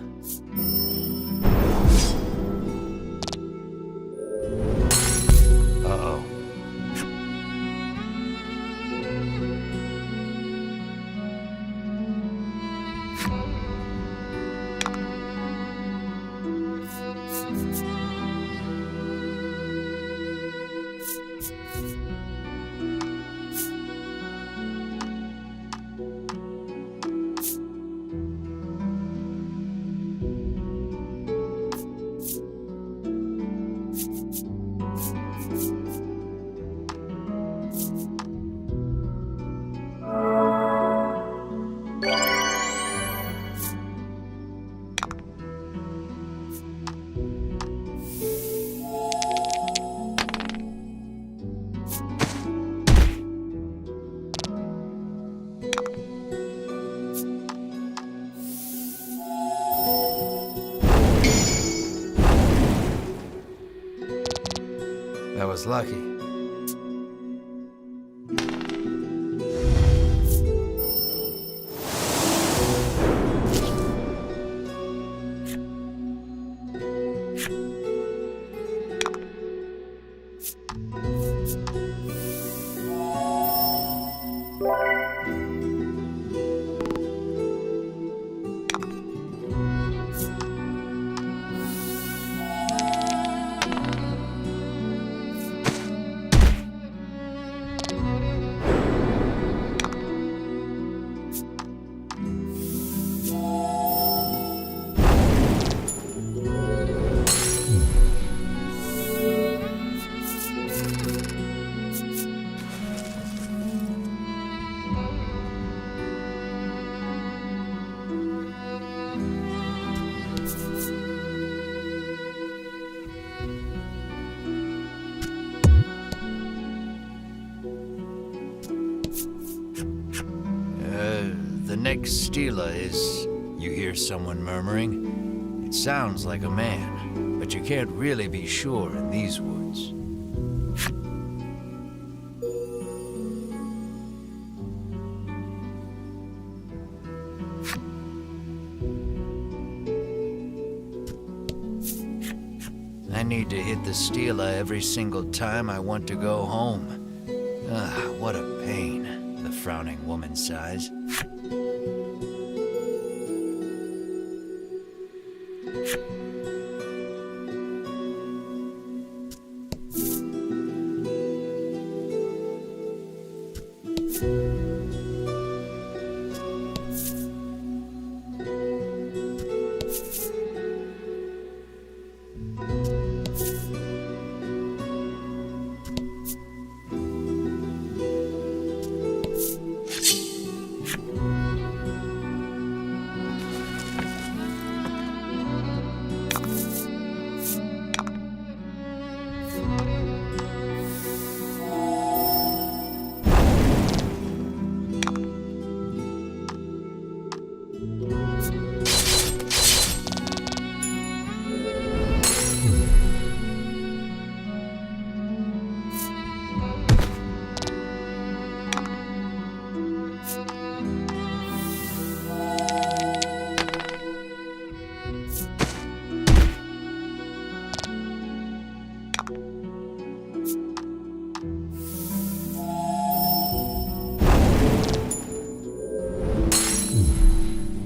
was lucky. The next Stela is, you hear someone murmuring? It sounds like a man, but you can't really be sure in these woods. I need to hit the Stela every single time I want to go home. Ah, what a pain, the frowning woman sighs.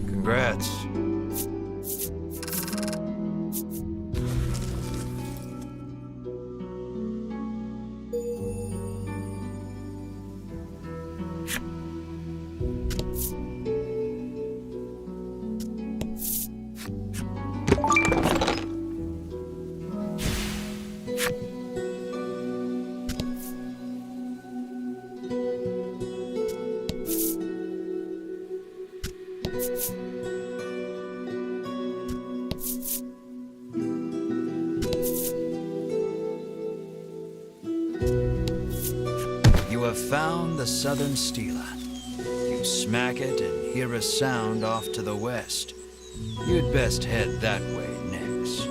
Congrats. You have found the southern Stela. You smack it and hear a sound off to the west. You'd best head that way next.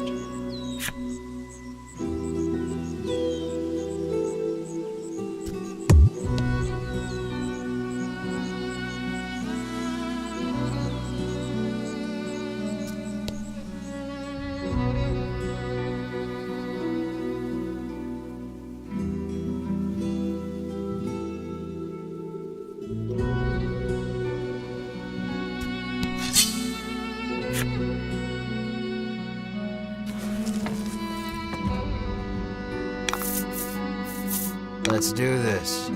Let's do this.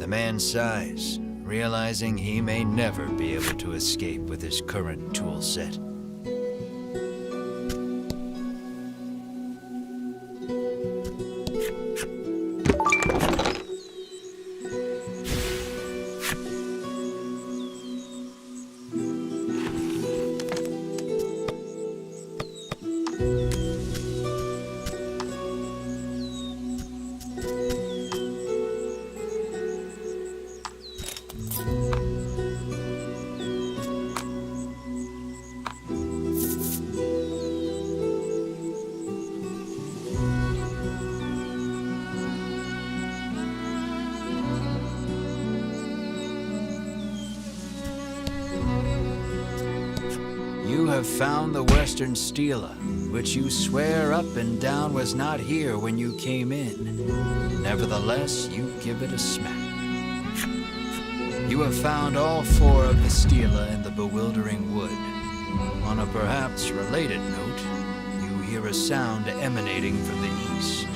The man sighs, realizing he may never be able to escape with his current tool set. You have found the Western Stela, which you swear up and down was not here when you came in. Nevertheless, you give it a smack. You have found all four of the Stela in the Bewildering Wood. On a perhaps related note, you hear a sound emanating from the east.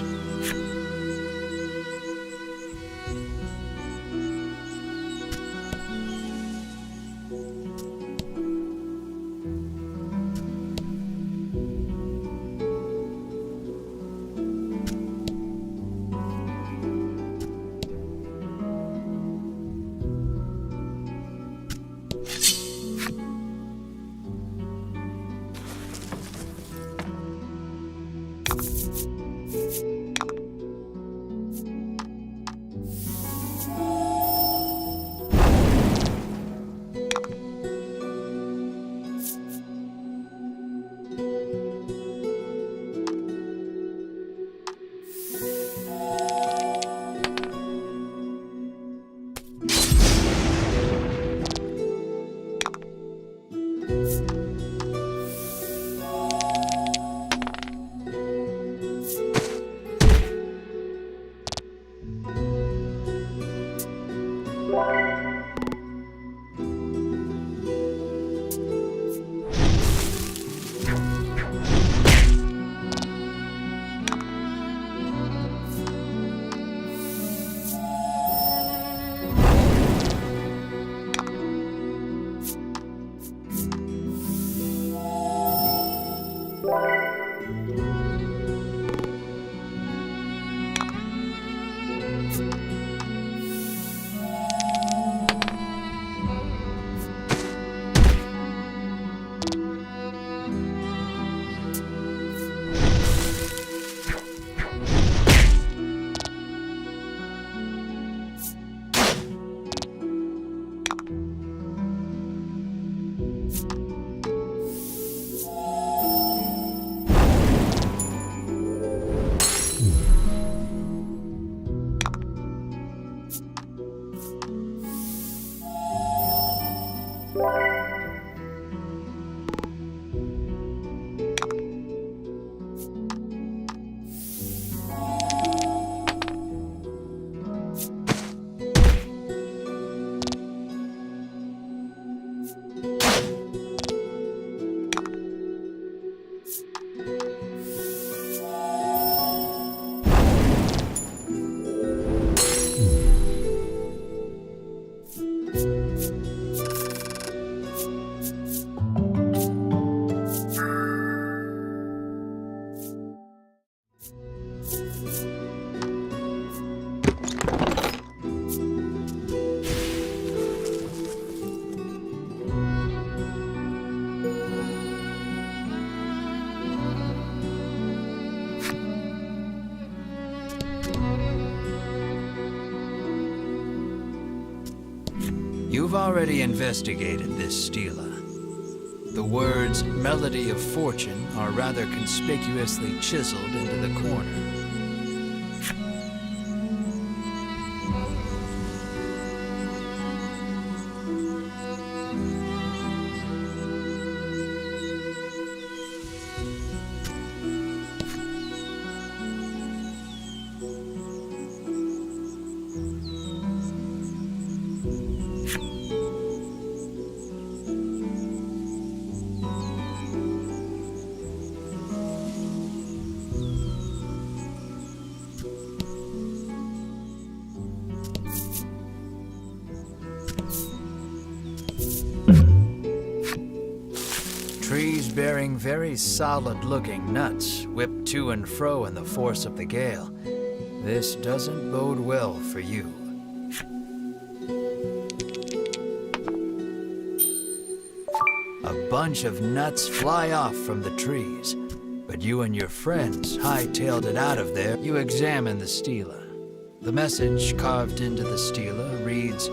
You've already investigated this stela. The words Melody of Fortune are rather conspicuously chiseled into the corner. Trees bearing very solid-looking nuts whip to and fro in the force of the gale. This doesn't bode well for you. A bunch of nuts fly off from the trees, but you and your friends hightailed it out of there. You examine the stela. The message carved into the stela reads,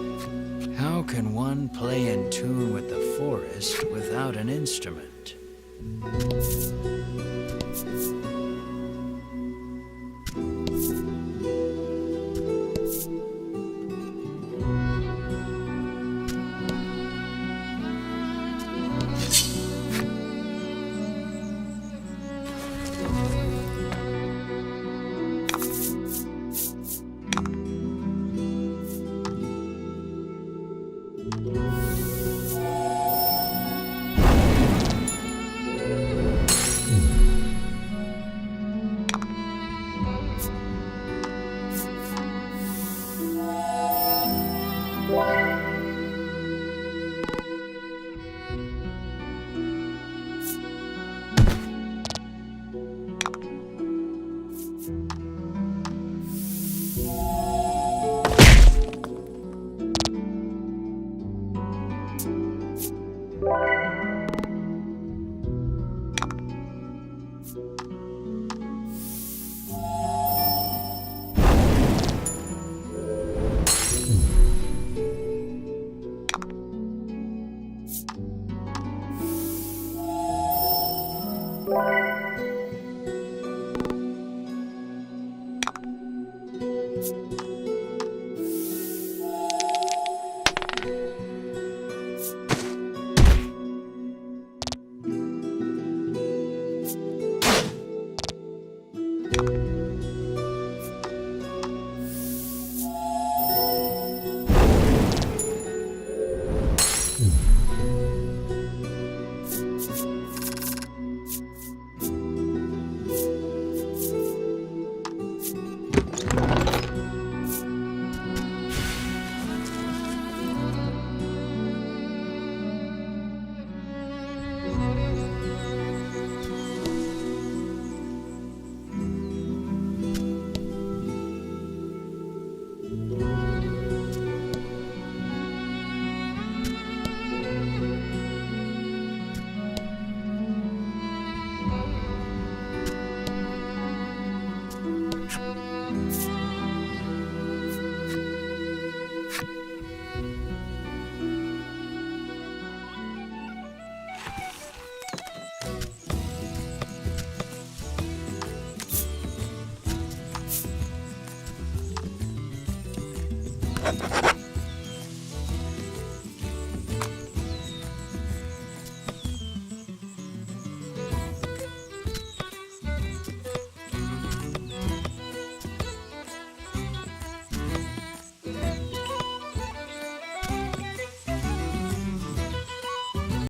"How can one play in tune with the forest without an instrument?"